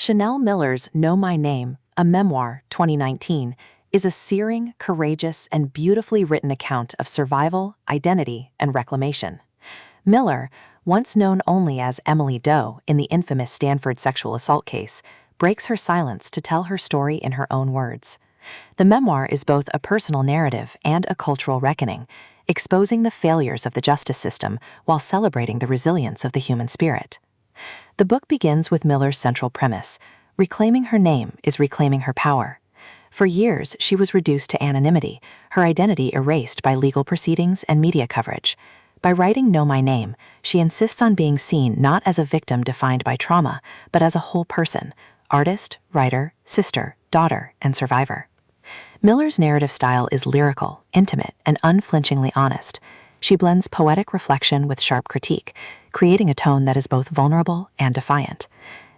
Chanel Miller's Know My Name, a memoir, 2019, is a searing, courageous, and beautifully written account of survival, identity, and reclamation. Miller, once known only as Emily Doe in the infamous Stanford sexual assault case, breaks her silence to tell her story in her own words. The memoir is both a personal narrative and a cultural reckoning, exposing the failures of the justice system while celebrating the resilience of the human spirit. The book begins with Miller's central premise: reclaiming her name is reclaiming her power. For years, she was reduced to anonymity, her identity erased by legal proceedings and media coverage. By writing Know My Name, she insists on being seen not as a victim defined by trauma, but as a whole person: artist, writer, sister, daughter, and survivor. Miller's narrative style is lyrical, intimate, and unflinchingly honest. She blends poetic reflection with sharp critique, creating a tone that is both vulnerable and defiant.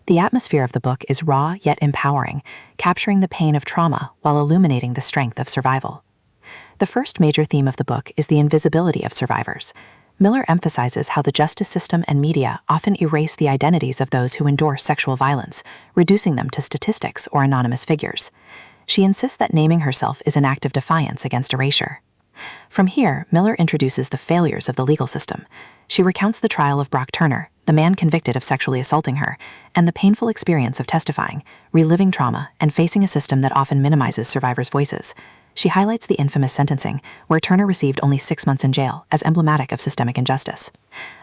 The atmosphere of the book is raw yet empowering, capturing the pain of trauma while illuminating the strength of survival. The first major theme of the book is the invisibility of survivors. Miller emphasizes how the justice system and media often erase the identities of those who endure sexual violence, reducing them to statistics or anonymous figures. She insists that naming herself is an act of defiance against erasure. From here, Miller introduces the failures of the legal system. She recounts the trial of Brock Turner, the man convicted of sexually assaulting her, and the painful experience of testifying, reliving trauma, and facing a system that often minimizes survivors' voices. She highlights the infamous sentencing, where Turner received only 6 months in jail, as emblematic of systemic injustice.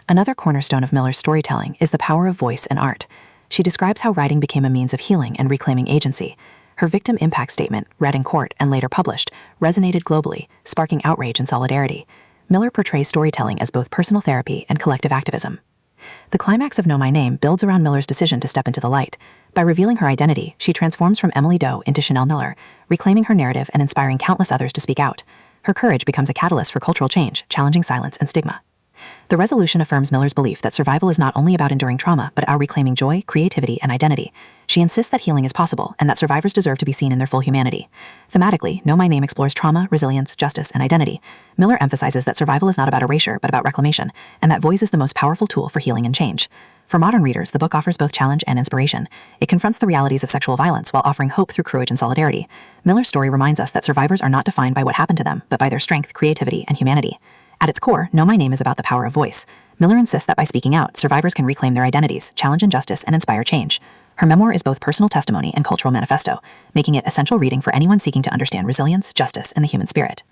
Another cornerstone of Miller's storytelling is the power of voice and art. She describes how writing became a means of healing and reclaiming agency. Her victim impact statement, read in court and later published, resonated globally, sparking outrage and solidarity. Miller portrays storytelling as both personal therapy and collective activism. The climax of Know My Name builds around Miller's decision to step into the light. By revealing her identity, she transforms from Emily Doe into Chanel Miller, reclaiming her narrative and inspiring countless others to speak out. Her courage becomes a catalyst for cultural change, challenging silence and stigma. The resolution affirms Miller's belief that survival is not only about enduring trauma, but about reclaiming joy, creativity, and identity. She insists that healing is possible and that survivors deserve to be seen in their full humanity. Thematically, Know My Name explores trauma, resilience, justice, and identity. Miller emphasizes that survival is not about erasure, but about reclamation, and that voice is the most powerful tool for healing and change. For modern readers, the book offers both challenge and inspiration. It confronts the realities of sexual violence while offering hope through courage and solidarity. Miller's story reminds us that survivors are not defined by what happened to them, but by their strength, creativity, and humanity. At its core, Know My Name is about the power of voice. Miller insists that by speaking out, survivors can reclaim their identities, challenge injustice, and inspire change. Her memoir is both personal testimony and cultural manifesto, making it essential reading for anyone seeking to understand resilience, justice, and the human spirit.